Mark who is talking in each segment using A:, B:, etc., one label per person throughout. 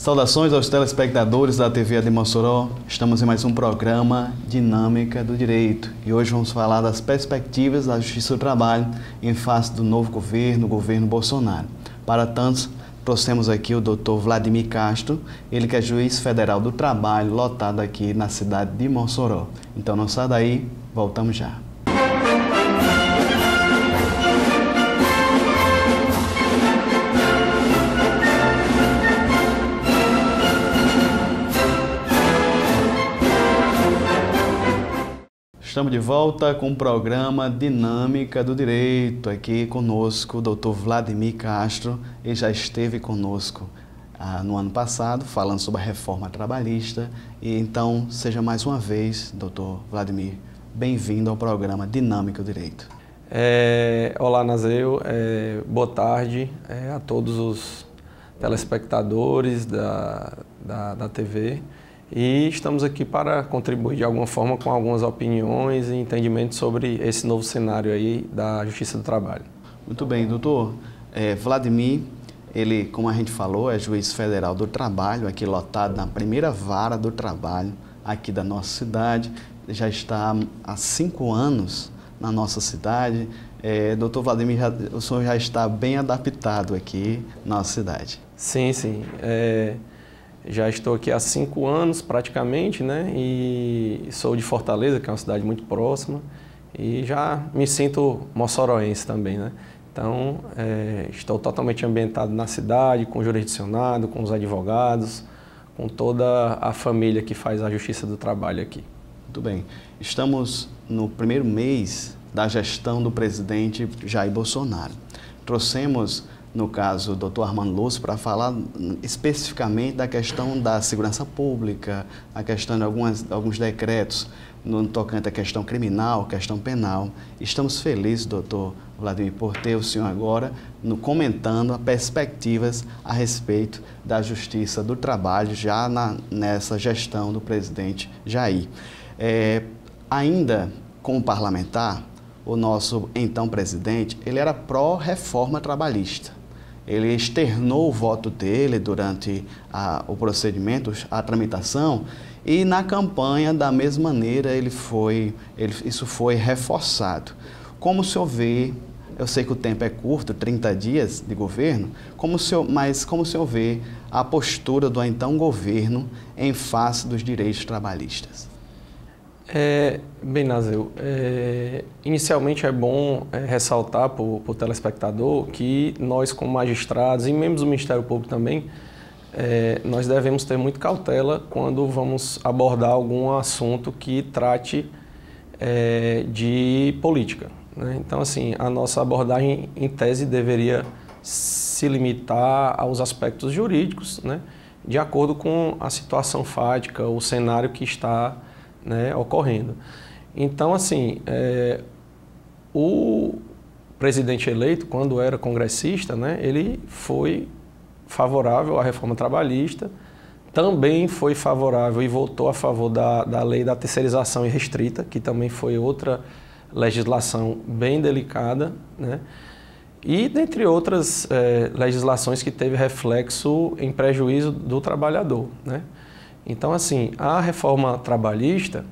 A: Saudações aos telespectadores da TV de Mossoró. Estamos em mais um programa Dinâmica do Direito e hoje vamos falar das perspectivas da Justiça do Trabalho em face do novo governo, o governo Bolsonaro. Para tanto, trouxemos aqui o Dr. Vladimir Castro, ele que é juiz federal do trabalho, lotado aqui na cidade de Mossoró. Então não sai daí, voltamos já. Estamos de volta com o programa Dinâmica do Direito. Aqui conosco o Dr. Vladimir Castro. Ele já esteve conosco no ano passado, falando sobre a reforma trabalhista. E então, seja mais uma vez, Dr. Vladimir, bem-vindo ao programa Dinâmica do Direito.
B: Olá, Nazeu. Boa tarde a todos os telespectadores da TV. E estamos aqui para contribuir de alguma forma com algumas opiniões e entendimentos sobre esse novo cenário aí da Justiça do Trabalho.
A: Muito bem, doutor. Vladimir, ele, como a gente falou, é juiz federal do trabalho, aqui lotado na primeira vara do trabalho aqui da nossa cidade. Já está há 5 anos na nossa cidade. Doutor Vladimir, o senhor já está bem adaptado aqui na nossa cidade.
B: Sim. Já estou aqui há 5 anos praticamente, né? E sou de Fortaleza, que é uma cidade muito próxima, e já me sinto mossoroense também, né? Então, estou totalmente ambientado na cidade, com o jurisdicionado, com os advogados, com toda a família que faz a Justiça do Trabalho aqui.
A: Muito bem. Estamos no primeiro mês da gestão do presidente Jair Bolsonaro. Trouxemos, no caso, o doutor Armando Lúcio, para falar especificamente da questão da segurança pública, a questão de alguns decretos no tocante à questão criminal, questão penal. Estamos felizes, doutor Vladimir, por ter o senhor agora comentando as perspectivas a respeito da Justiça do Trabalho, já nessa gestão do presidente Jair. Ainda como parlamentar, o nosso então presidente, ele era pró-reforma trabalhista. Ele externou o voto dele durante o procedimento, a tramitação, e na campanha, da mesma maneira, isso foi reforçado. Como o senhor vê, eu sei que o tempo é curto, 30 dias de governo, mas como o senhor vê a postura do então governo em face dos direitos trabalhistas?
B: Bem, Nazeu, inicialmente é bom ressaltar para o telespectador que nós, como magistrados e membros do Ministério Público também, nós devemos ter muita cautela quando vamos abordar algum assunto que trate de política, né? Então, assim, a nossa abordagem, em tese, deveria se limitar aos aspectos jurídicos, né, de acordo com a situação fática, o cenário que está, né, ocorrendo. Então, assim, o presidente eleito, quando era congressista, né, ele foi favorável à reforma trabalhista, também foi favorável e votou a favor da lei da terceirização irrestrita, que também foi outra legislação bem delicada, né, e dentre outras legislações que teve reflexo em prejuízo do trabalhador, né. Então, assim, a reforma trabalhista,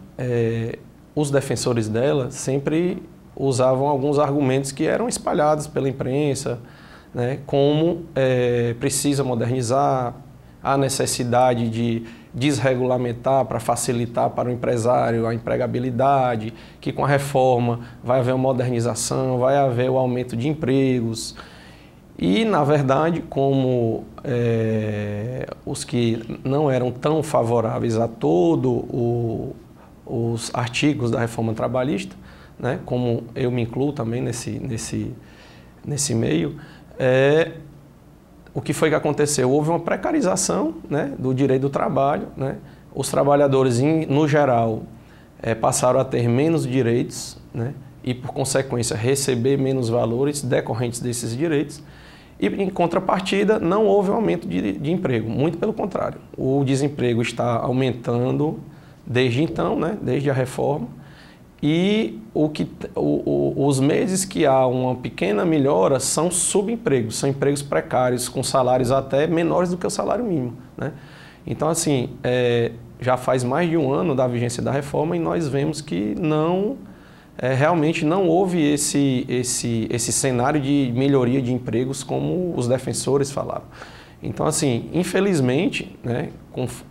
B: os defensores dela sempre usavam alguns argumentos que eram espalhados pela imprensa, né, como precisa modernizar, a necessidade de desregulamentar para facilitar para o empresário a empregabilidade, que com a reforma vai haver uma modernização, vai haver o aumento de empregos. E, na verdade, como os que não eram tão favoráveis a todos os artigos da reforma trabalhista, né, como eu me incluo também nesse meio, o que foi que aconteceu? Houve uma precarização, né, do direito do trabalho, né? Os trabalhadores, no geral, passaram a ter menos direitos, né, e, por consequência, receber menos valores decorrentes desses direitos. E, em contrapartida, não houve um aumento de emprego, muito pelo contrário. O desemprego está aumentando desde então, né, desde a reforma, e os meses que há uma pequena melhora são subempregos, são empregos precários, com salários até menores do que o salário mínimo, né? Então, assim, já faz mais de um ano da vigência da reforma e nós vemos que realmente não houve esse cenário de melhoria de empregos como os defensores falaram. Então, assim, infelizmente, né,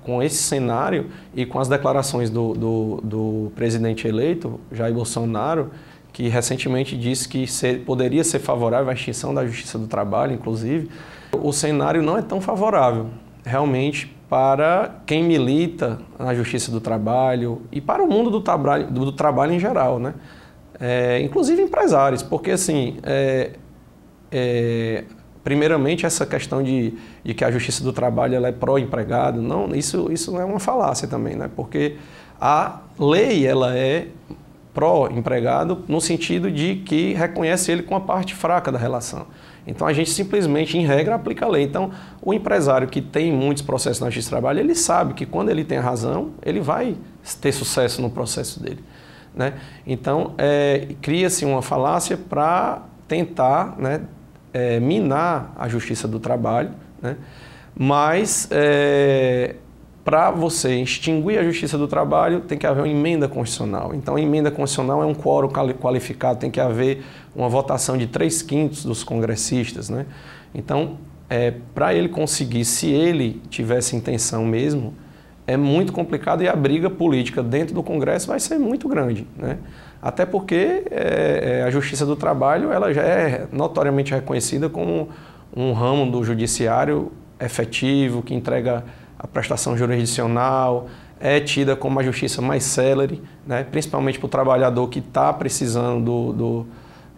B: com esse cenário e com as declarações do presidente eleito, Jair Bolsonaro, que recentemente disse que poderia ser favorável à extinção da Justiça do Trabalho, inclusive, o cenário não é tão favorável, realmente, para quem milita na Justiça do Trabalho e para o mundo do trabalho em geral, né? Inclusive empresários, porque, assim, primeiramente, essa questão de que a Justiça do Trabalho ela é pró-empregado, não, isso é uma falácia também, né? Porque a lei ela é pró-empregado no sentido de que reconhece ele com a parte fraca da relação. Então a gente simplesmente, em regra, aplica a lei. Então o empresário que tem muitos processos na Justiça do Trabalho, ele sabe que quando ele tem a razão, ele vai ter sucesso no processo dele, né? Então cria-se uma falácia para tentar, né, minar a Justiça do Trabalho, né? Mas para você extinguir a Justiça do Trabalho, tem que haver uma emenda constitucional. Então, a emenda constitucional é um quórum qualificado, tem que haver uma votação de 3/5 dos congressistas, né? Então, para ele conseguir, se ele tivesse intenção mesmo, é muito complicado e a briga política dentro do Congresso vai ser muito grande, né? Até porque a Justiça do Trabalho ela já é notoriamente reconhecida como um ramo do judiciário efetivo, que entrega a prestação jurisdicional, é tida como a justiça mais célere, né? Principalmente para o trabalhador que está precisando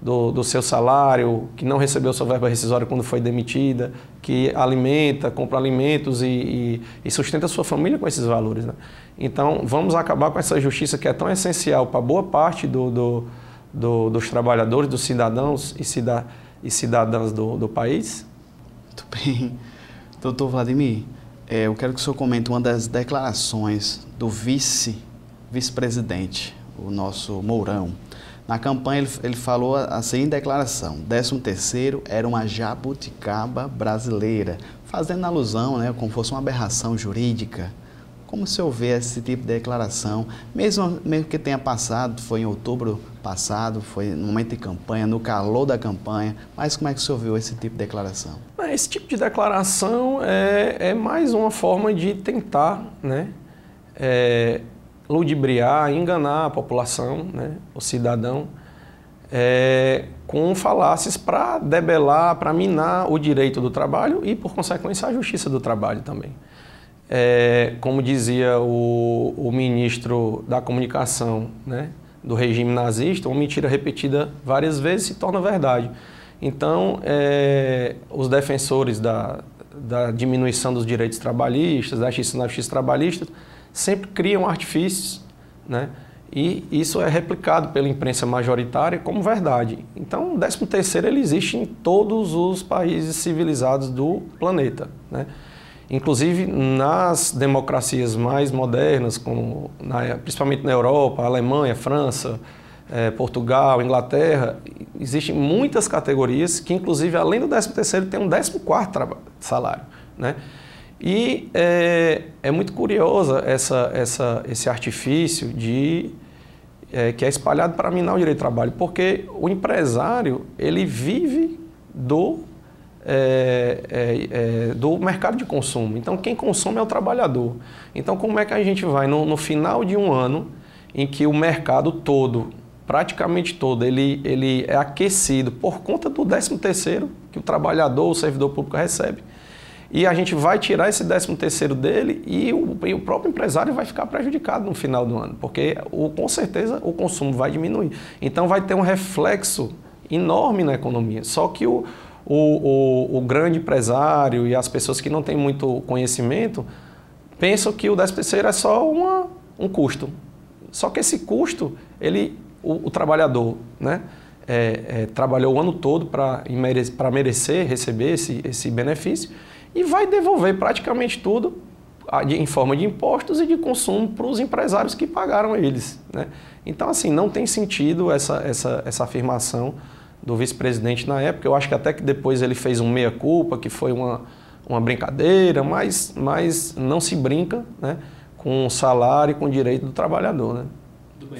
B: do seu salário, que não recebeu sua verba rescisória quando foi demitida, que alimenta, compra alimentos e sustenta sua família com esses valores, né? Então, vamos acabar com essa justiça que é tão essencial para boa parte dos trabalhadores, dos cidadãos e cidadãs do país?
A: Muito bem. Doutor Vladimir, eu quero que o senhor comente uma das declarações do vice-presidente, o nosso Mourão. Na campanha ele falou a seguinte declaração: 13º era uma jabuticaba brasileira, fazendo alusão, né, como fosse uma aberração jurídica. Como o senhor vê esse tipo de declaração, mesmo que tenha passado, foi em outubro passado, foi no momento de campanha, no calor da campanha, mas como é que o senhor viu esse tipo de declaração?
B: Esse tipo de declaração é mais uma forma de tentar, né, ludibriar, enganar a população, né, o cidadão, com falácias para debelar, para minar o direito do trabalho e, por consequência, a justiça do trabalho também. Como dizia o ministro da comunicação, né, do regime nazista, uma mentira repetida várias vezes se torna verdade. Então, os defensores da diminuição dos direitos trabalhistas, da justiça trabalhista, sempre criam artifícios, né, e isso é replicado pela imprensa majoritária como verdade. Então, o 13º ele existe em todos os países civilizados do planeta, né? Inclusive nas democracias mais modernas, como principalmente na Europa, Alemanha, França, Portugal, Inglaterra, existem muitas categorias que, inclusive, além do 13º, tem um 14º salário, né? E é muito curioso esse artifício que é espalhado para minar o direito do trabalho, porque o empresário ele vive do mercado de consumo. Então, quem consome é o trabalhador. Então, como é que a gente vai, no final de um ano, em que o mercado todo, praticamente todo, ele é aquecido por conta do 13º que o trabalhador, o servidor público recebe, e a gente vai tirar esse 13º dele e o próprio empresário vai ficar prejudicado no final do ano, porque com certeza o consumo vai diminuir. Então, vai ter um reflexo enorme na economia. Só que o grande empresário e as pessoas que não têm muito conhecimento pensam que o 13º é só um custo. Só que esse custo, o trabalhador, né, trabalhou o ano todo para merecer receber esse benefício e vai devolver praticamente tudo em forma de impostos e de consumo para os empresários que pagaram eles, né? Então, assim, não tem sentido essa afirmação do vice-presidente na época. Eu acho que até que depois ele fez um meia-culpa, que foi uma brincadeira, mas não se brinca, né, com o salário e com o direito do trabalhador. Né?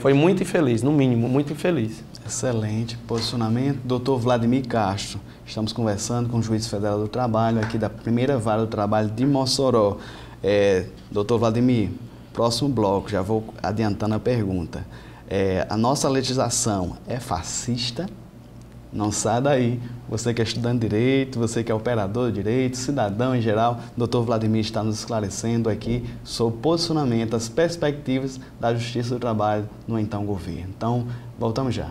B: Foi muito infeliz, no mínimo, muito infeliz.
A: Excelente posicionamento. Doutor Vladimir Castro, estamos conversando com o Juiz Federal do Trabalho, aqui da primeira vara do trabalho de Mossoró. Doutor Vladimir, próximo bloco, já vou adiantando a pergunta. A nossa legislação é fascista? Não sai daí. Você que é estudante de Direito, você que é operador de Direito, cidadão em geral, Dr. Vladimir está nos esclarecendo aqui sobre o posicionamento, as perspectivas da Justiça do Trabalho no então governo. Então, voltamos já.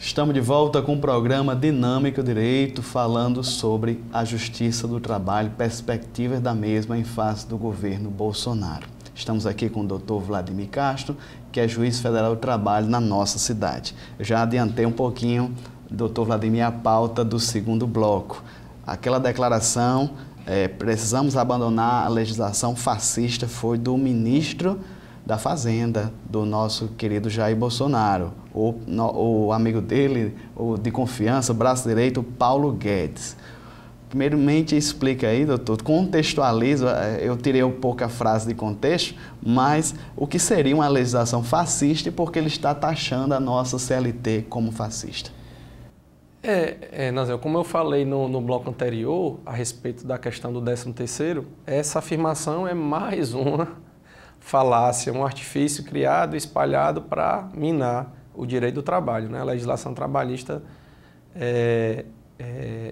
A: Estamos de volta com o programa Dinâmico Direito, falando sobre a Justiça do Trabalho, perspectivas da mesma em face do governo Bolsonaro. Estamos aqui com o Dr. Vladimir Castro, que é juiz federal do trabalho na nossa cidade. Eu já adiantei um pouquinho, Dr. Vladimir, a pauta do segundo bloco. Aquela declaração, precisamos abandonar a legislação fascista, foi do ministro da Fazenda, do nosso querido Jair Bolsonaro, o amigo dele, o de confiança, o braço direito, Paulo Guedes. Primeiramente, explica aí, doutor, contextualiza, eu tirei um pouco a frase de contexto, mas o que seria uma legislação fascista e por que ele está taxando a nossa CLT como fascista?
B: Nazel, como eu falei no bloco anterior, a respeito da questão do 13º, essa afirmação é mais uma falácia, um artifício criado e espalhado para minar o direito do trabalho, né? A legislação trabalhista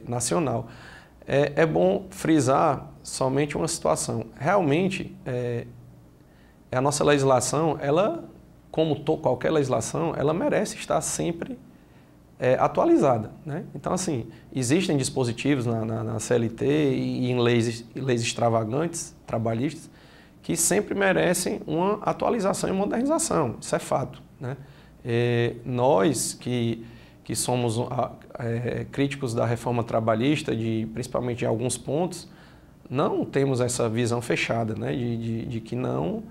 B: nacional. É bom frisar somente uma situação. Realmente, a nossa legislação, ela, como qualquer legislação, ela merece estar sempre atualizada, né? Então, assim, existem dispositivos na CLT e em leis extravagantes, trabalhistas, que sempre merecem uma atualização e modernização, isso é fato, né? Nós que somos críticos da reforma trabalhista, principalmente de alguns pontos, não temos essa visão fechada, né? de que não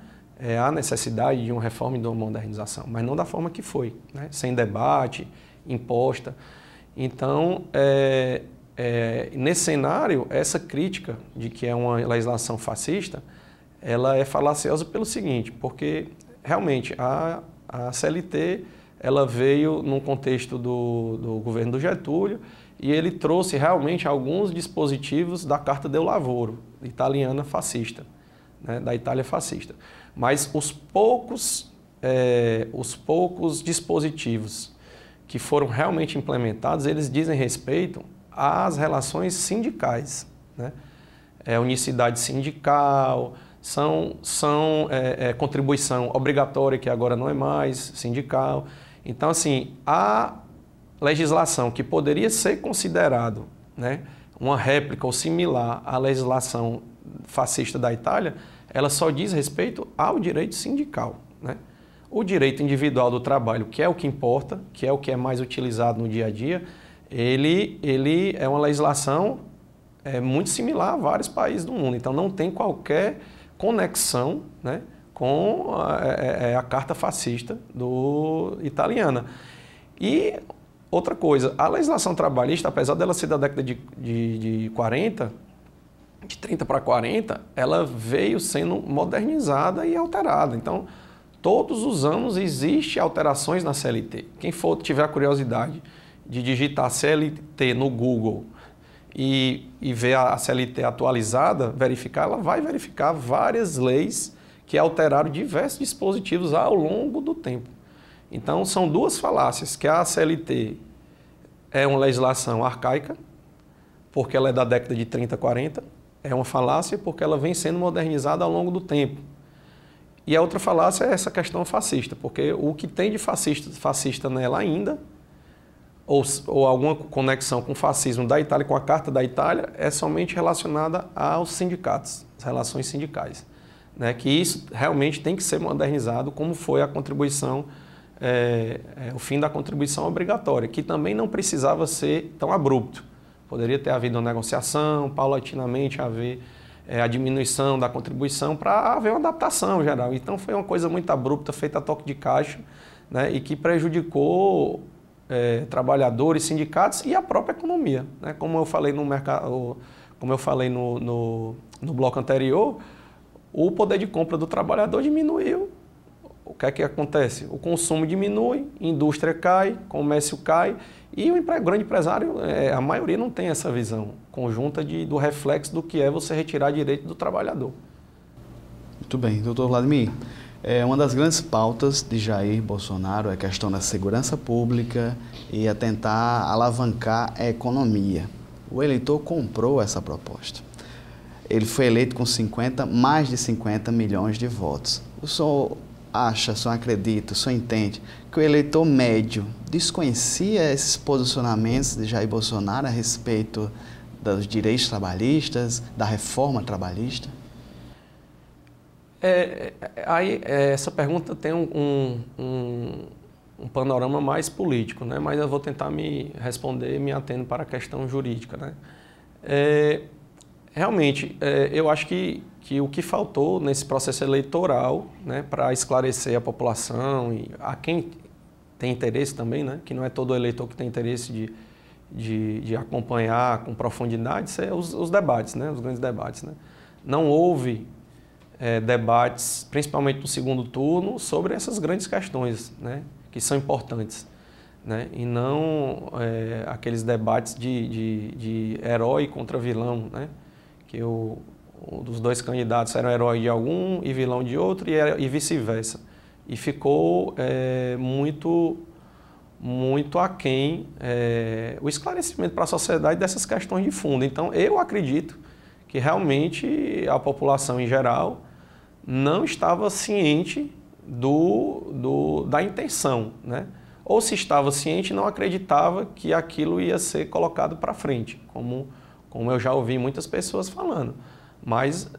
B: há necessidade de uma reforma e de uma modernização, mas não da forma que foi, né? Sem debate, imposta. Então, nesse cenário, essa crítica de que é uma legislação fascista, ela é falaciosa pelo seguinte, porque realmente a CLT ela veio num contexto do governo do Getúlio e ele trouxe realmente alguns dispositivos da Carta del Lavoro, italiana fascista, né, da Itália fascista. Mas os poucos dispositivos que foram realmente implementados, eles dizem respeito às relações sindicais, né? Unicidade sindical, contribuição obrigatória, que agora não é mais sindical. Então, assim, a legislação que poderia ser considerado, né, uma réplica ou similar à legislação fascista da Itália, ela só diz respeito ao direito sindical, né? O direito individual do trabalho, que é o que importa, que é o que é mais utilizado no dia a dia, ele é uma legislação muito similar a vários países do mundo. Então, não tem qualquer conexão, né, com a Carta fascista italiana. E outra coisa, a legislação trabalhista, apesar dela ser da década de 40, de 30 para 40, ela veio sendo modernizada e alterada. Então, todos os anos existem alterações na CLT. Quem tiver a curiosidade de digitar CLT no Google e ver a CLT atualizada, ela vai verificar várias leis que alteraram diversos dispositivos ao longo do tempo. Então, são duas falácias, que a CLT é uma legislação arcaica, porque ela é da década de 30, 40, é uma falácia porque ela vem sendo modernizada ao longo do tempo. E a outra falácia é essa questão fascista, porque o que tem de fascista nela ainda, ou alguma conexão com o fascismo da Itália, com a Carta da Itália, é somente relacionada aos sindicatos, as relações sindicais, né? Que isso realmente tem que ser modernizado, como foi a contribuição, o fim da contribuição obrigatória, que também não precisava ser tão abrupto. Poderia ter havido uma negociação, paulatinamente haver a diminuição da contribuição para haver uma adaptação geral. Então foi uma coisa muito abrupta, feita a toque de caixa, né, e que prejudicou trabalhadores, sindicatos e a própria economia, né? Como eu falei no mercado, como eu falei no bloco anterior, o poder de compra do trabalhador diminuiu. O que é que acontece? O consumo diminui, a indústria cai, o comércio cai e o grande empresário, a maioria não tem essa visão conjunta do reflexo do que é você retirar direito do trabalhador.
A: Muito bem, doutor Vladimir. Uma das grandes pautas de Jair Bolsonaro é a questão da segurança pública e a tentar alavancar a economia. O eleitor comprou essa proposta. Ele foi eleito com mais de 50 milhões de votos. O senhor acha, o senhor acredita, o senhor entende que o eleitor médio desconhecia esses posicionamentos de Jair Bolsonaro a respeito dos direitos trabalhistas, da reforma trabalhista?
B: Essa pergunta tem um panorama mais político, né? Mas eu vou tentar me responder me atendo para a questão jurídica, né? Realmente, eu acho que o que faltou nesse processo eleitoral, né, para esclarecer a população e a quem tem interesse também, né, que não é todo eleitor que tem interesse de acompanhar com profundidade, os debates, né, os grandes debates, né? Não houve debates, principalmente no segundo turno, sobre essas grandes questões, né, que são importantes, né, e não aqueles debates de herói contra vilão, né, que dos dois candidatos eram herói de algum e vilão de outro e vice-versa. E ficou muito aquém o esclarecimento para a sociedade dessas questões de fundo. Então, eu acredito que realmente a população em geral não estava ciente da intenção, né? Ou se estava ciente, não acreditava que aquilo ia ser colocado para frente, como eu já ouvi muitas pessoas falando. Mas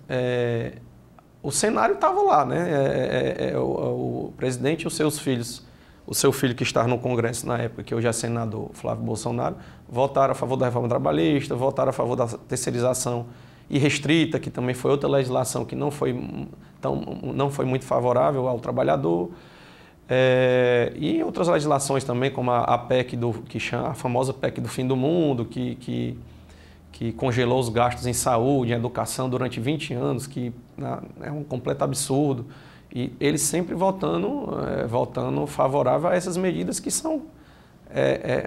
B: o cenário estava lá, né? O presidente e os seus filhos, o seu filho que estava no Congresso na época, que hoje é senador, Flávio Bolsonaro, votaram a favor da reforma trabalhista, votaram a favor da terceirização irrestrita, que também foi outra legislação que não foi muito favorável ao trabalhador. E outras legislações também, como a PEC a famosa PEC do fim do mundo, que congelou os gastos em saúde, em educação durante 20 anos, que é um completo absurdo. E eles sempre votando favorável a essas medidas que são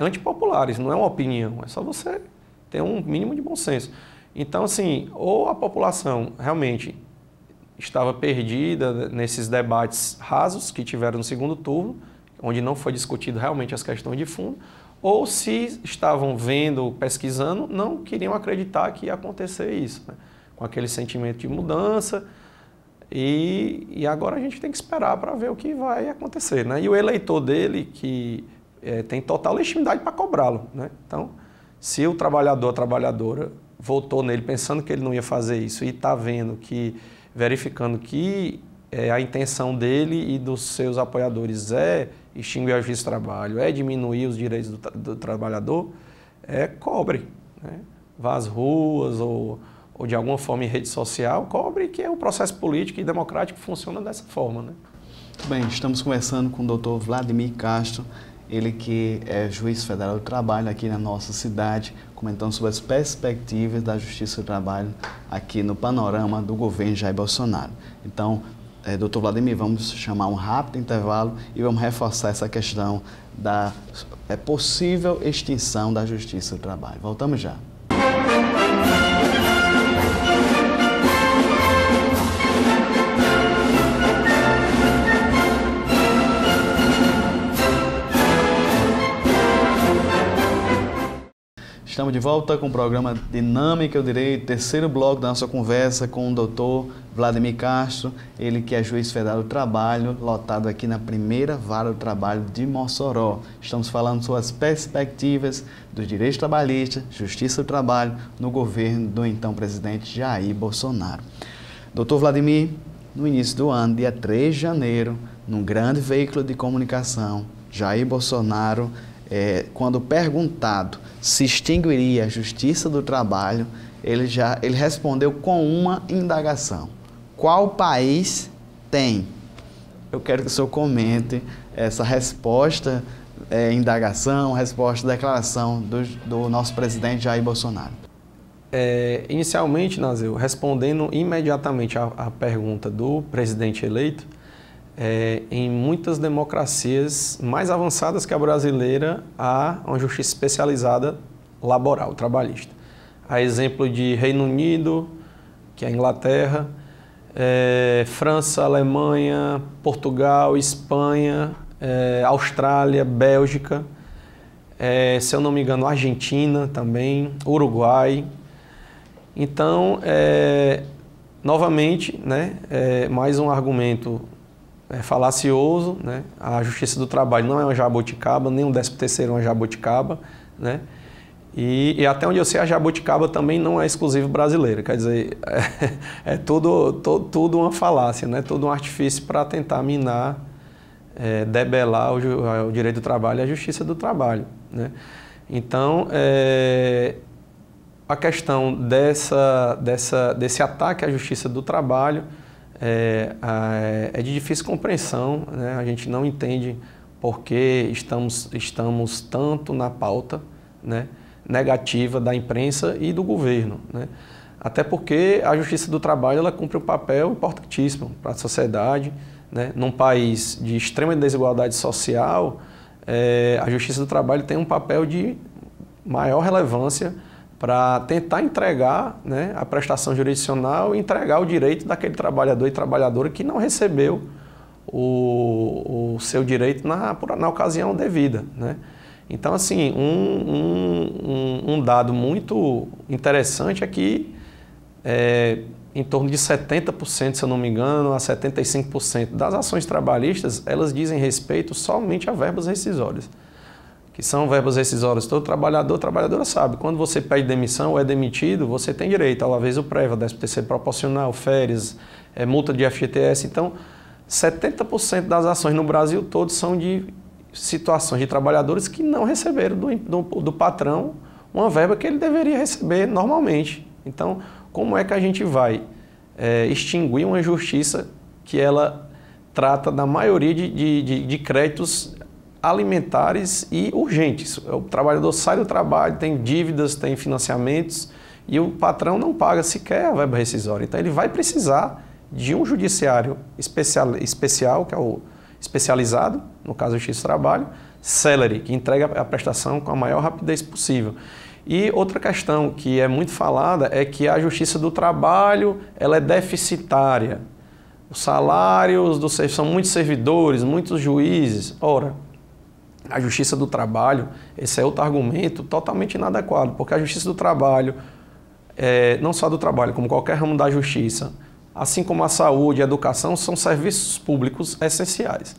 B: antipopulares, não é uma opinião, é só você ter um mínimo de bom senso. Então, assim, ou a população realmente estava perdida nesses debates rasos que tiveram no segundo turno, onde não foi discutido realmente as questões de fundo, ou se estavam vendo, pesquisando, não queriam acreditar que ia acontecer isso, né? Com aquele sentimento de mudança, e agora a gente tem que esperar para ver o que vai acontecer, né? E o eleitor dele, que tem total legitimidade para cobrá-lo, né? Então, se o trabalhador, a trabalhadora, votou nele pensando que ele não ia fazer isso e está verificando que a intenção dele e dos seus apoiadores é extinguir a justiça do trabalho, é diminuir os direitos do trabalhador, cobre, né? Vá às ruas ou de alguma forma em rede social, cobre, que o processo político e democrático funciona dessa forma, né?
A: Muito bem, estamos conversando com o doutor Vladimir Castro, ele que é juiz federal do trabalho aqui na nossa cidade, comentando sobre as perspectivas da Justiça do Trabalho aqui no panorama do governo Jair Bolsonaro. Então, doutor Vladimir, vamos chamar um rápido intervalo e vamos reforçar essa questão da possível extinção da Justiça do Trabalho. Voltamos já. Estamos de volta com o programa Dinâmica e o Direito, terceiro bloco da nossa conversa com o doutor Vladimir Castro, ele que é juiz federal do trabalho, lotado aqui na primeira vara do trabalho de Mossoró. Estamos falando sobre as perspectivas dos direitos trabalhistas, justiça do trabalho no governo do então presidente Jair Bolsonaro. Doutor Vladimir, no início do ano, dia 3 de janeiro, num grande veículo de comunicação, Jair Bolsonaro, quando perguntado se extinguiria a Justiça do Trabalho, ele respondeu com uma indagação. Qual país tem? Eu quero que o senhor comente essa resposta, indagação, resposta, declaração do nosso presidente Jair Bolsonaro.
B: Inicialmente, Nazil, respondendo imediatamente à pergunta do presidente eleito, em muitas democracias mais avançadas que a brasileira, há uma justiça especializada laboral, trabalhista. A exemplo de Reino Unido, que é a Inglaterra, França, Alemanha, Portugal, Espanha, Austrália, Bélgica, se eu não me engano, Argentina também, Uruguai. Então, novamente, né, mais um argumento falacioso, né? A Justiça do Trabalho não é uma jabuticaba, nem um 13º é uma jabuticaba, né? E até onde eu sei, a jabuticaba também não é exclusivo brasileira, quer dizer, tudo uma falácia, né? Tudo um artifício para tentar minar, debelar o direito do trabalho e a justiça do trabalho, né? Então, a questão desse ataque à justiça do trabalho é de difícil compreensão, né? A gente não entende por que estamos tanto na pauta, né, negativa da imprensa e do governo, né? Até porque a justiça do trabalho ela cumpre um papel importantíssimo para a sociedade, né? Num país de extrema desigualdade social, a justiça do trabalho tem um papel de maior relevância para tentar entregar, né, a prestação jurisdicional e entregar o direito daquele trabalhador e trabalhadora que não recebeu o seu direito na ocasião devida, né? Então, assim, um dado muito interessante é que em torno de 70%, se eu não me engano, a 75% das ações trabalhistas, elas dizem respeito somente a verbas rescisórias. Que são verbas rescisórias. Todo trabalhadora sabe, quando você pede demissão ou é demitido, você tem direito ao aviso prévio, 13º proporcional, férias, multa de FGTS. Então, 70% das ações no Brasil todo são de situações de trabalhadores que não receberam do patrão uma verba que ele deveria receber normalmente. Então, como é que a gente vai extinguir uma justiça que ela trata da maioria de créditos alimentares e urgentes? O trabalhador sai do trabalho, tem dívidas, tem financiamentos e o patrão não paga sequer a verba rescisória. Então, ele vai precisar de um judiciário especial, que é o especializado, no caso, a Justiça do Trabalho, célere, que entrega a prestação com a maior rapidez possível. E outra questão que é muito falada é que a Justiça do Trabalho ela é deficitária. Os salários são muitos servidores, muitos juízes. Ora, a Justiça do Trabalho, esse é outro argumento totalmente inadequado, porque a Justiça do Trabalho, não só do trabalho, como qualquer ramo da justiça, assim como a saúde e a educação, são serviços públicos essenciais.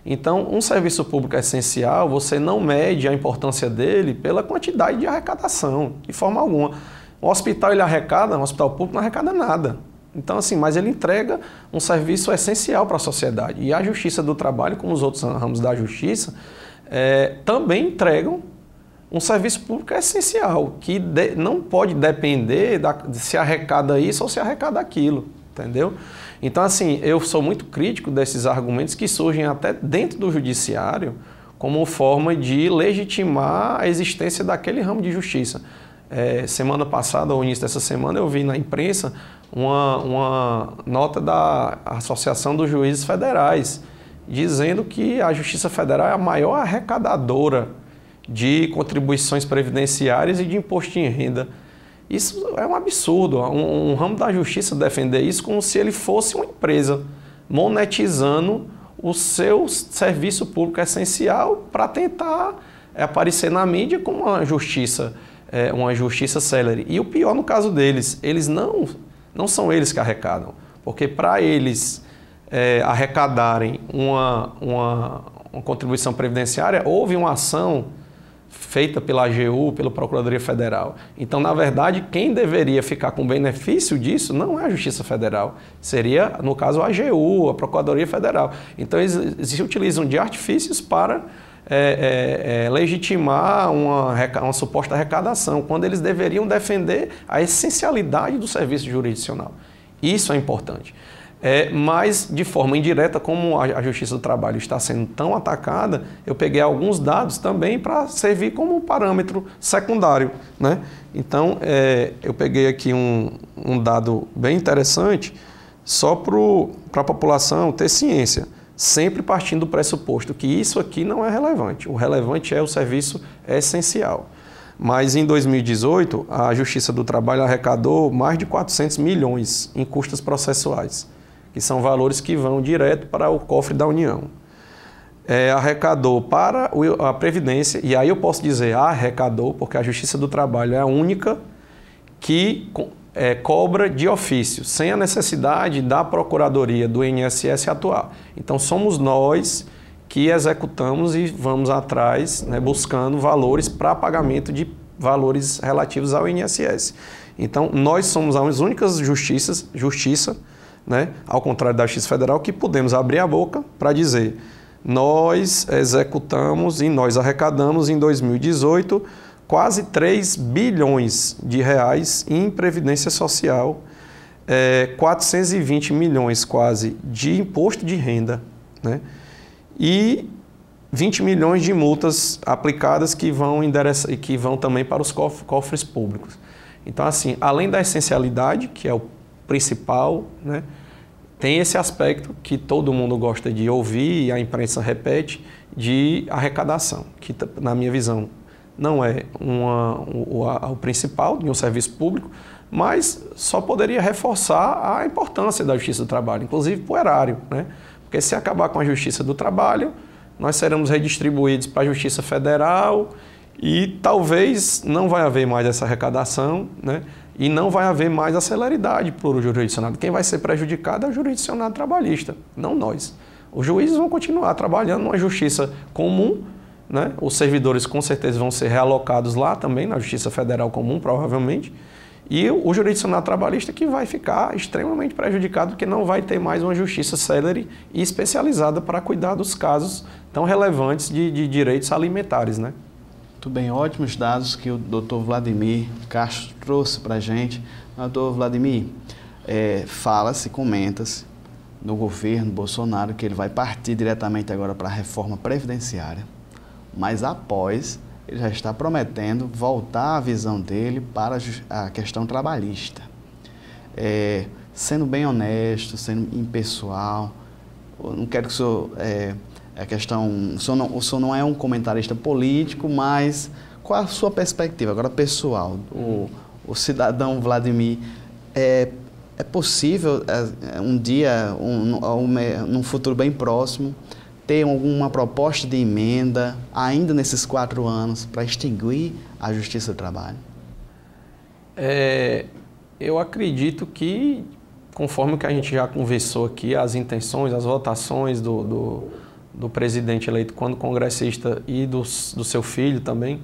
B: Então, um serviço público essencial, você não mede a importância dele pela quantidade de arrecadação, de forma alguma. O hospital um hospital público não arrecada nada. Então, assim, mas ele entrega um serviço essencial para a sociedade. E a Justiça do Trabalho, como os outros ramos da justiça, também entregam um serviço público essencial, que não pode depender de se arrecada isso ou se arrecada aquilo, entendeu? Então, assim, eu sou muito crítico desses argumentos que surgem até dentro do judiciário como forma de legitimar a existência daquele ramo de justiça. Semana passada, ou início dessa semana, eu vi na imprensa uma nota da Associação dos Juízes Federais, dizendo que a Justiça Federal é a maior arrecadadora de contribuições previdenciárias e de imposto de renda. Isso é um absurdo, um ramo da justiça defender isso como se ele fosse uma empresa monetizando o seu serviço público essencial para tentar aparecer na mídia como uma justiça célere. E o pior no caso deles, eles não são eles que arrecadam, porque para eles arrecadarem uma contribuição previdenciária, houve uma ação feita pela AGU, pela Procuradoria Federal. Então, na verdade, quem deveria ficar com benefício disso não é a Justiça Federal, seria, no caso, a AGU, a Procuradoria Federal. Então, eles se utilizam de artifícios para legitimar uma suposta arrecadação, quando eles deveriam defender a essencialidade do serviço jurisdicional. Isso é importante. Mas, de forma indireta, como a Justiça do Trabalho está sendo tão atacada, eu peguei alguns dados também para servir como parâmetro secundário, né? Então, eu peguei aqui um dado bem interessante, só para a população ter ciência, sempre partindo do pressuposto que isso aqui não é relevante. O relevante é o serviço essencial. Mas, em 2018, a Justiça do Trabalho arrecadou mais de 400 milhões em custas processuais, que são valores que vão direto para o cofre da União. Arrecadou para a Previdência, e aí eu posso dizer arrecadou, porque a Justiça do Trabalho é a única que cobra de ofício, sem a necessidade da Procuradoria do INSS atuar. Então, somos nós que executamos e vamos atrás, né, buscando valores para pagamento de valores relativos ao INSS. Então, nós somos as únicas justiça, né, ao contrário da Justiça Federal, que podemos abrir a boca para dizer: nós executamos e nós arrecadamos em 2018 quase 3 bilhões de reais em Previdência Social, 420 milhões quase de imposto de renda, né, e 20 milhões de multas aplicadas que vão endereçar e que vão também para os cofres públicos. Então, assim, além da essencialidade, que é o principal, né, tem esse aspecto que todo mundo gosta de ouvir e a imprensa repete, de arrecadação, que, na minha visão, não é o principal de um serviço público, mas só poderia reforçar a importância da Justiça do Trabalho, inclusive para o erário, né? Porque se acabar com a Justiça do Trabalho, nós seremos redistribuídos para a Justiça Federal e talvez não vai haver mais essa arrecadação, né? E não vai haver mais a celeridade para o jurisdicionado. Quem vai ser prejudicado é o jurisdicionado trabalhista, não nós. Os juízes vão continuar trabalhando numa justiça comum, né? Os servidores com certeza vão ser realocados lá também, na Justiça Federal Comum, provavelmente. E o jurisdicionado trabalhista que vai ficar extremamente prejudicado, porque não vai ter mais uma justiça célere e especializada para cuidar dos casos tão relevantes de direitos alimentares, né?
A: Muito bem, ótimos dados que o Dr. Vladimir Castro trouxe para a gente. Dr. Vladimir, fala-se, comenta-se no governo Bolsonaro que ele vai partir diretamente agora para a reforma previdenciária, mas após ele já está prometendo voltar a visão dele para a questão trabalhista. Sendo bem honesto, sendo impessoal, eu não quero que o senhor... A questão, o senhor não é um comentarista político, mas qual a sua perspectiva agora pessoal, o cidadão Vladimir? É possível um dia, num futuro bem próximo, ter alguma proposta de emenda ainda nesses 4 anos para extinguir a Justiça do Trabalho?
B: Eu acredito que, conforme o que a gente já conversou aqui, as intenções, as votações do presidente eleito quando congressista e do seu filho também.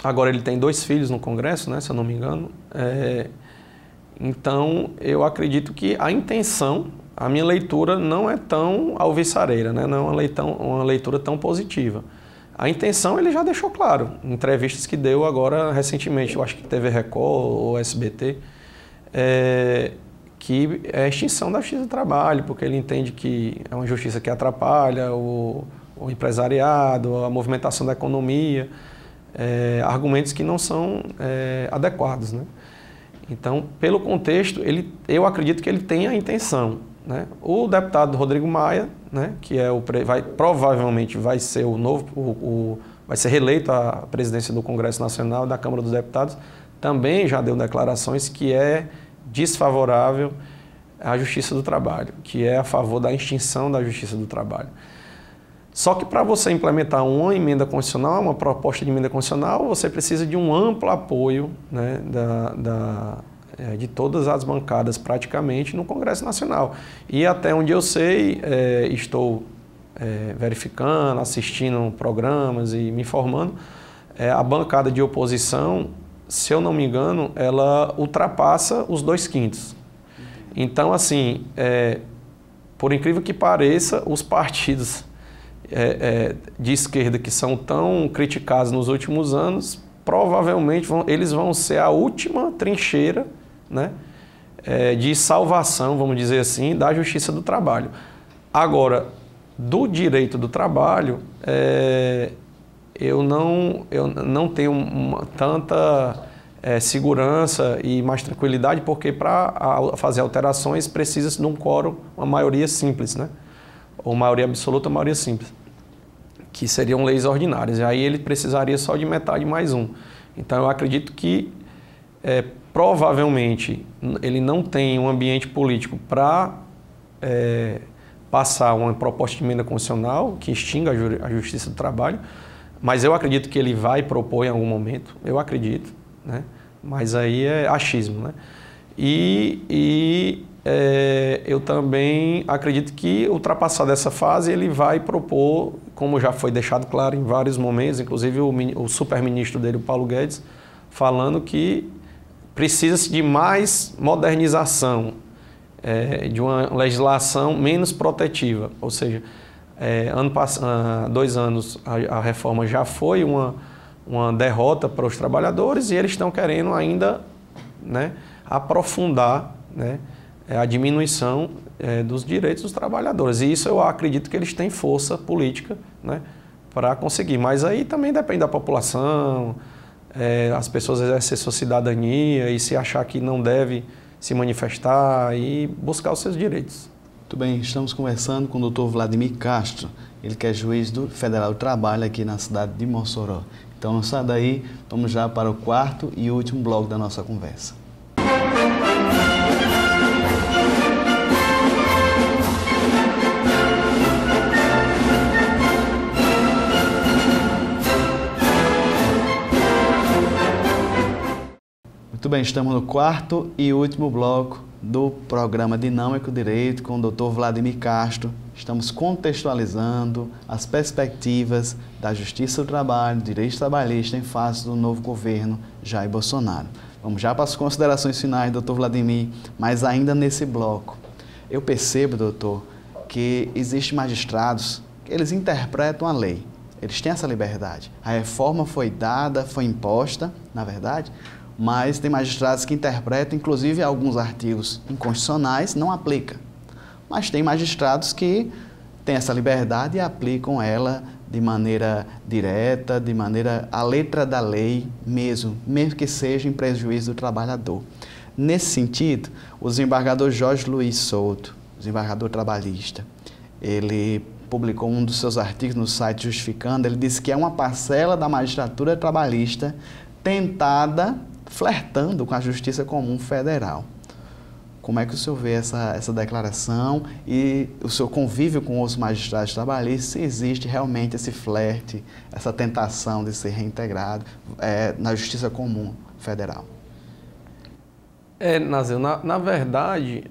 B: Agora ele tem 2 filhos no Congresso, né, se eu não me engano. Então, eu acredito que a intenção, a minha leitura não é tão alvissareira, né, não é uma leitura tão positiva. A intenção ele já deixou claro, em entrevistas que deu agora recentemente, eu acho que TV Record ou SBT, que é a extinção da Justiça do Trabalho, porque ele entende que é uma justiça que atrapalha o empresariado, a movimentação da economia, argumentos que não são adequados, né? Então, pelo contexto, eu acredito que ele tem a intenção, né? O deputado Rodrigo Maia, né, que provavelmente vai ser vai ser reeleito à presidência do Congresso Nacional, da Câmara dos Deputados, também já deu declarações que é desfavorável à Justiça do Trabalho, que é a favor da extinção da Justiça do Trabalho. Só que para você implementar uma emenda constitucional, uma proposta de emenda constitucional, você precisa de um amplo apoio, né, de todas as bancadas praticamente no Congresso Nacional. E até onde eu sei, estou verificando, assistindo programas e me informando, a bancada de oposição, se eu não me engano, ela ultrapassa os 2/5. Então, assim, por incrível que pareça, os partidos de esquerda que são tão criticados nos últimos anos, provavelmente eles vão ser a última trincheira, né, de salvação, vamos dizer assim, da justiça do trabalho. Agora, do direito do trabalho, eu não tenho tanta segurança e mais tranquilidade, porque para fazer alterações precisa-se de um quórum, uma maioria simples, né? Ou maioria absoluta ou maioria simples, que seriam leis ordinárias. E aí ele precisaria só de metade mais um. Então eu acredito que provavelmente ele não tem um ambiente político para passar uma proposta de emenda constitucional que extinga a justiça do trabalho, mas eu acredito que ele vai propor em algum momento, eu acredito, né? Mas aí é achismo, né? Eu também acredito que, ultrapassada essa fase, ele vai propor, como já foi deixado claro em vários momentos, inclusive o superministro dele, o Paulo Guedes, falando que precisa-se de mais modernização, de uma legislação menos protetiva. Ou seja, 2 anos a reforma já foi uma derrota para os trabalhadores e eles estão querendo ainda, né, aprofundar, né, a diminuição dos direitos dos trabalhadores. E isso eu acredito que eles têm força política, né, para conseguir. Mas aí também depende da população, as pessoas exercer sua cidadania e se achar que não deve se manifestar e buscar os seus direitos.
A: Muito bem, estamos conversando com o Dr. Vladimir Castro, ele que é juiz do Federal do Trabalho aqui na cidade de Mossoró. Então não sai daí, vamos já para o 4º e último bloco da nossa conversa. Muito bem, estamos no 4º e último bloco do programa Dinâmico Direito com o Dr. Vladimir Castro. Estamos contextualizando as perspectivas da Justiça do Trabalho, direito trabalhista em face do novo governo Jair Bolsonaro. Vamos já para as considerações finais, doutor Vladimir, mas ainda nesse bloco. Eu percebo, doutor, que existem magistrados que eles interpretam a lei, eles têm essa liberdade. A reforma foi dada, foi imposta, na verdade, mas tem magistrados que interpretam, inclusive alguns artigos inconstitucionais, não aplicam. Mas tem magistrados que têm essa liberdade e aplicam ela de maneira direta, de maneira à letra da lei mesmo que seja em prejuízo do trabalhador. Nesse sentido, o desembargador Jorge Luiz Souto, desembargador trabalhista, ele publicou um dos seus artigos no site Justificando, ele disse que é uma parcela da magistratura trabalhista tentada, flertando com a Justiça Comum Federal. Como é que o senhor vê essa declaração e o seu convívio com os magistrados trabalhistas, se existe realmente esse flerte, essa tentação de ser reintegrado na Justiça Comum Federal?
B: Nazil, na verdade,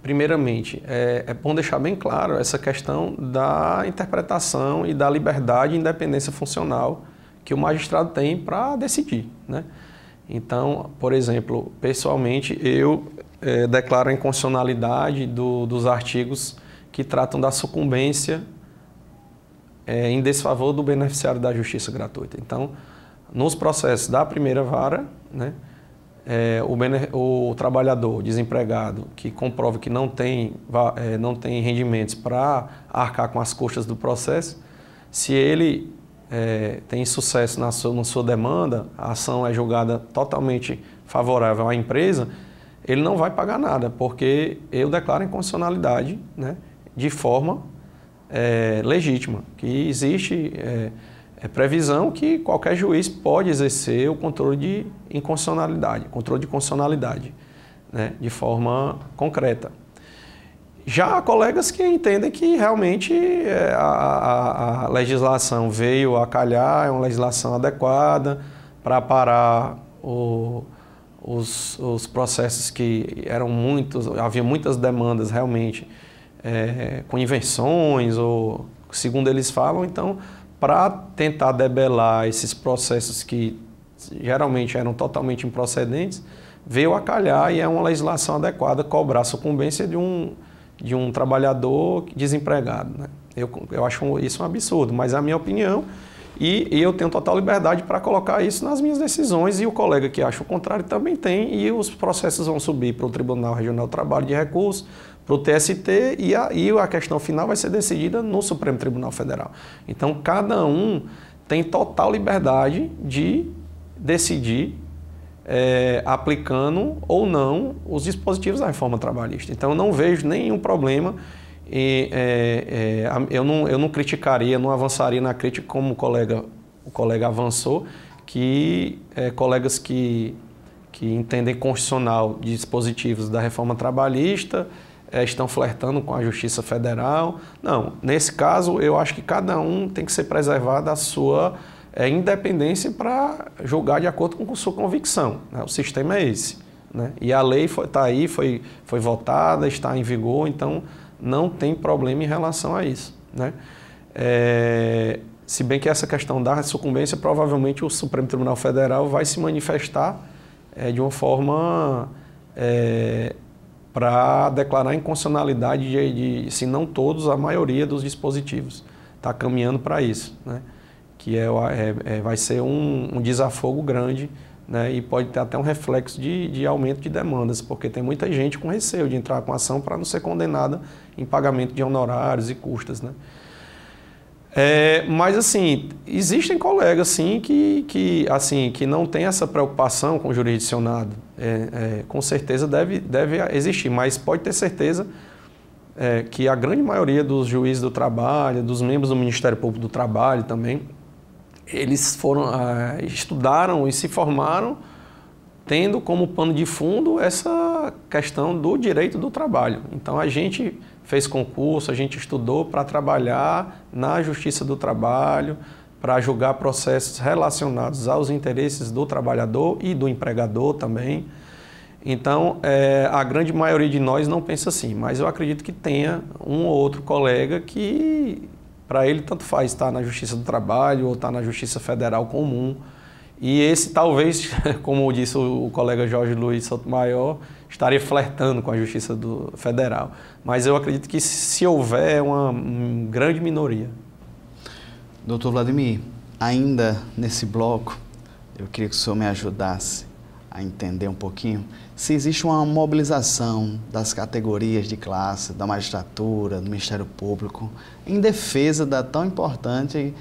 B: primeiramente, é bom deixar bem claro essa questão da interpretação e da liberdade e independência funcional que o magistrado tem para decidir, né? Então, por exemplo, pessoalmente, eu declaro a inconstitucionalidade dos artigos que tratam da sucumbência em desfavor do beneficiário da justiça gratuita. Então, nos processos da primeira vara, né, o trabalhador desempregado que comprova que não tem rendimentos para arcar com as custas do processo, se ele tem sucesso na sua demanda, a ação é julgada totalmente favorável à empresa, ele não vai pagar nada, porque eu declaro a inconstitucionalidade, né, de forma legítima, que existe previsão que qualquer juiz pode exercer o controle de constitucionalidade, né, de forma concreta. Já há colegas que entendem que realmente a legislação veio a calhar, é uma legislação adequada para parar os processos que eram havia muitas demandas realmente com invenções, ou segundo eles falam. Então, para tentar debelar esses processos que geralmente eram totalmente improcedentes, veio a calhar e é uma legislação adequada cobrar a sucumbência de um trabalhador desempregado, né? Eu acho isso um absurdo, mas é a minha opinião e eu tenho total liberdade para colocar isso nas minhas decisões e o colega que acha o contrário também tem e os processos vão subir para o Tribunal Regional do Trabalho de Recursos, para o TST e a questão final vai ser decidida no Supremo Tribunal Federal. Então, cada um tem total liberdade de decidir aplicando ou não os dispositivos da reforma trabalhista. Então, eu não vejo nenhum problema e eu não criticaria, não avançaria na crítica como o colega avançou, que colegas que entendem constitucional dispositivos da reforma trabalhista estão flertando com a Justiça Federal. Não, nesse caso eu acho que cada um tem que ser preservado a sua independência para julgar de acordo com sua convicção, né? O sistema é esse, né? E a lei está aí, foi votada, está em vigor, então não tem problema em relação a isso, né? Se bem que essa questão da sucumbência, provavelmente o Supremo Tribunal Federal vai se manifestar de uma forma para declarar a inconstitucionalidade de, se não todos, a maioria dos dispositivos. Está caminhando para isso, né? Que vai ser um desafogo grande, né? E pode ter até um reflexo de aumento de demandas, porque tem muita gente com receio de entrar com ação para não ser condenada em pagamento de honorários e custas, né? Mas, assim, existem colegas, sim, que não têm essa preocupação com o jurisdicionado. Com certeza deve existir, mas pode ter certeza que a grande maioria dos juízes do trabalho, dos membros do Ministério Público do Trabalho também, eles estudaram e se formaram tendo como pano de fundo essa questão do direito do trabalho. Então, a gente fez concurso, a gente estudou para trabalhar na Justiça do Trabalho, para julgar processos relacionados aos interesses do trabalhador e do empregador também. Então, a grande maioria de nós não pensa assim, mas eu acredito que tenha um ou outro colega que, para ele, tanto faz estar na Justiça do Trabalho ou estar na Justiça Federal comum. E esse, talvez, como disse o colega Jorge Luiz Sotomayor, estaria flertando com a Justiça Federal. Mas eu acredito que, se houver, é uma grande minoria.
A: Doutor Vladimir, ainda nesse bloco, eu queria que o senhor me ajudasse a entender um pouquinho se existe uma mobilização das categorias de classe, da magistratura, do Ministério Público, em defesa da tão importante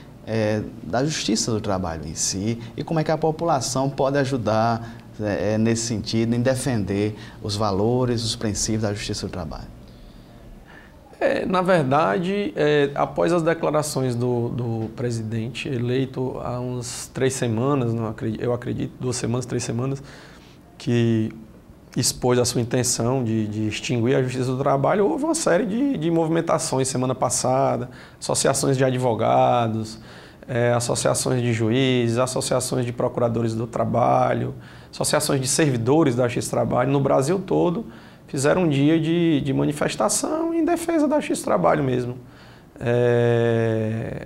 A: da Justiça do Trabalho em si, e como é que a população pode ajudar nesse sentido, em defender os valores, os princípios da Justiça do Trabalho.
B: Na verdade, após as declarações do presidente eleito há umas 3 semanas, eu acredito, 2 semanas, 3 semanas, que expôs a sua intenção de extinguir a Justiça do Trabalho, houve uma série de movimentações semana passada, associações de advogados, associações de juízes, associações de procuradores do trabalho, associações de servidores da Justiça do Trabalho, no Brasil todo, fizeram um dia de manifestação em defesa da Justiça do Trabalho mesmo.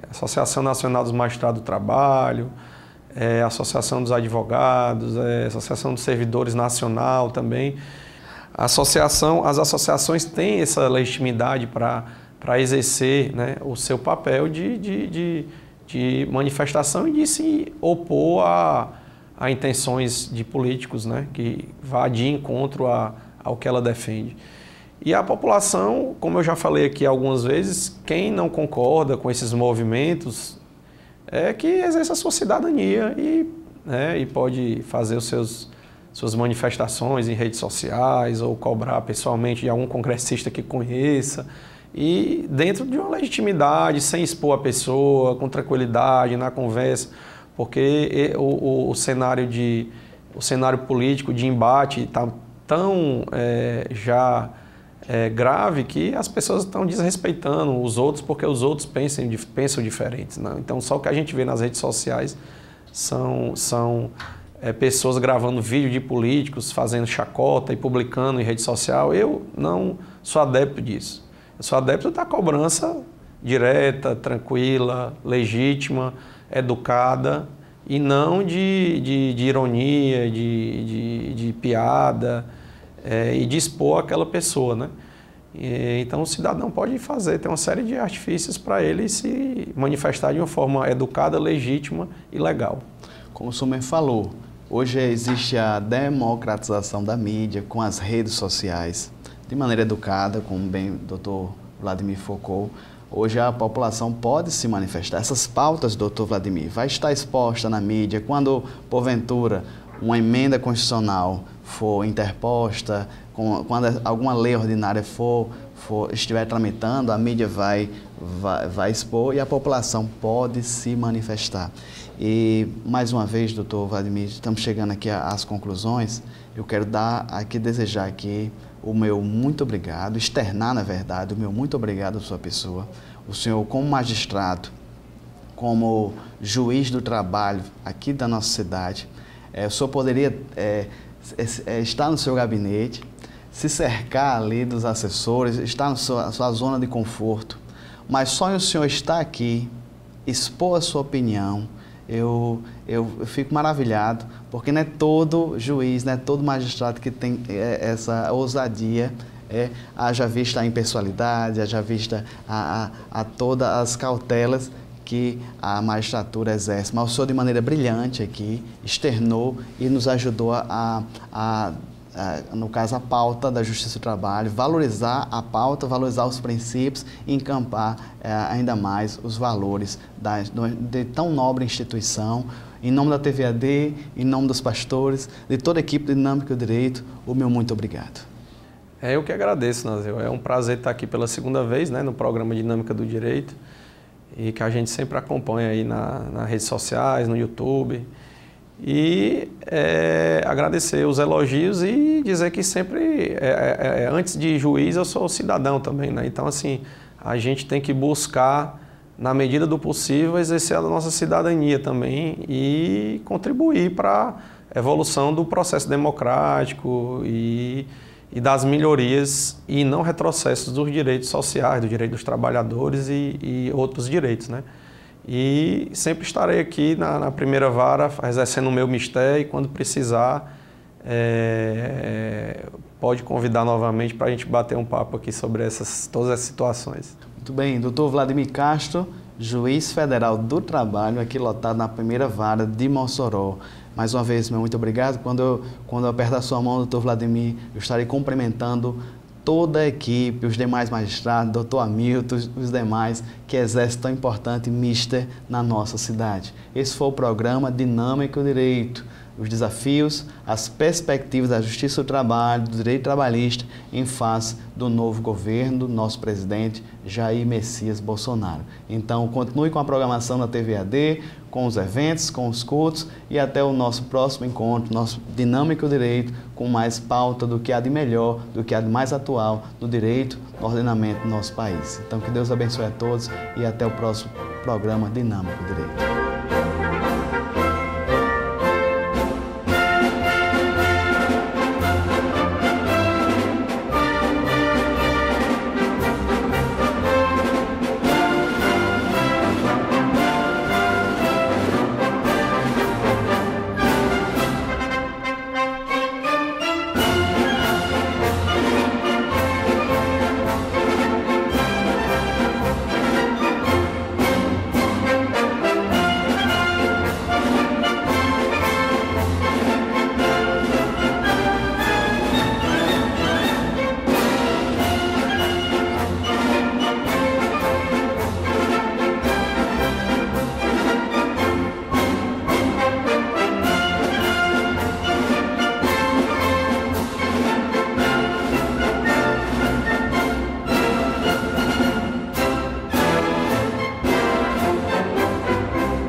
B: Associação Nacional dos Magistrados do Trabalho, Associação dos Advogados, Associação dos Servidores Nacional também. As associações têm essa legitimidade para exercer, né, o seu papel de manifestação e de se opor a intenções de políticos, né, que vá de encontro ao que ela defende. E a população, como eu já falei aqui algumas vezes, quem não concorda com esses movimentos que exerce a sua cidadania e pode fazer suas manifestações em redes sociais ou cobrar pessoalmente de algum congressista que conheça, e dentro de uma legitimidade, sem expor a pessoa, com tranquilidade, na conversa, porque o cenário político de embate está tão grave que as pessoas estão desrespeitando os outros porque os outros pensam diferentes, né? Então, só o que a gente vê nas redes sociais são pessoas gravando vídeo de políticos, fazendo chacota e publicando em rede social. Eu não sou adepto disso. Eu sou adepto da cobrança direta, tranquila, legítima, educada, e não de ironia, de piada, e de expor aquela pessoa, né? Então o cidadão pode fazer, tem uma série de artifícios para ele se manifestar de uma forma educada, legítima e legal.
A: Como o senhor falou, hoje existe a democratização da mídia com as redes sociais, de maneira educada, como bem o doutor Vladimir focou. Hoje a população pode se manifestar. Essas pautas, doutor Vladimir, vai estar exposta na mídia quando, porventura, uma emenda constitucional for interposta, quando alguma lei ordinária estiver tramitando, a mídia vai expor e a população pode se manifestar. E, mais uma vez, doutor Vladimir, estamos chegando aqui às conclusões. Eu quero desejar aqui o meu muito obrigado, externar, na verdade, o meu muito obrigado à sua pessoa. O senhor, como magistrado, como juiz do trabalho aqui da nossa cidade, o senhor poderia estar no seu gabinete, se cercar ali dos assessores, estar na sua zona de conforto, mas só o senhor estar aqui, expor a sua opinião, eu fico maravilhado, porque não é todo juiz, não é todo magistrado que tem essa ousadia, haja vista a impessoalidade, haja vista a todas as cautelas que a magistratura exerce. Mas o senhor, de maneira brilhante aqui, externou e nos ajudou no caso, a pauta da Justiça do Trabalho, valorizar a pauta, valorizar os princípios e encampar ainda mais os valores de tão nobre instituição. Em nome da TVAD, em nome dos pastores, de toda a equipe de Dinâmica do Direito, o meu muito obrigado.
B: Eu que agradeço, Nazil. É um prazer estar aqui pela segunda vez, no programa Dinâmica do Direito, e que a gente sempre acompanha aí nas redes sociais, no YouTube. E agradecer os elogios e dizer que sempre, antes de juiz, eu sou cidadão também, Então, assim, a gente tem que buscar, na medida do possível, exercer a nossa cidadania também e contribuir para a evolução do processo democrático e das melhorias e não retrocessos dos direitos sociais, do direito dos trabalhadores e outros direitos, E sempre estarei aqui na primeira vara, exercendo o meu mistério, e quando precisar, pode convidar novamente para a gente bater um papo aqui sobre todas essas situações.
A: Muito bem, doutor Vladimir Castro, juiz federal do trabalho, aqui lotado na primeira vara de Mossoró. Mais uma vez, meu muito obrigado. Quando eu apertar a sua mão, doutor Vladimir, eu estarei cumprimentando toda a equipe, os demais magistrados, doutor Hamilton, os demais que exercem tão importante mister na nossa cidade. Esse foi o programa Dinâmica do Direito, os desafios, as perspectivas da Justiça do Trabalho, do direito trabalhista em face do novo governo do nosso presidente Jair Messias Bolsonaro. Então, continue com a programação da TVAD, com os eventos, com os cultos e até o nosso próximo encontro, nosso Dinâmica do Direito, com mais pauta do que há de melhor, do que há de mais atual do direito, no ordenamento do nosso país. Então, que Deus abençoe a todos e até o próximo programa Dinâmica do Direito.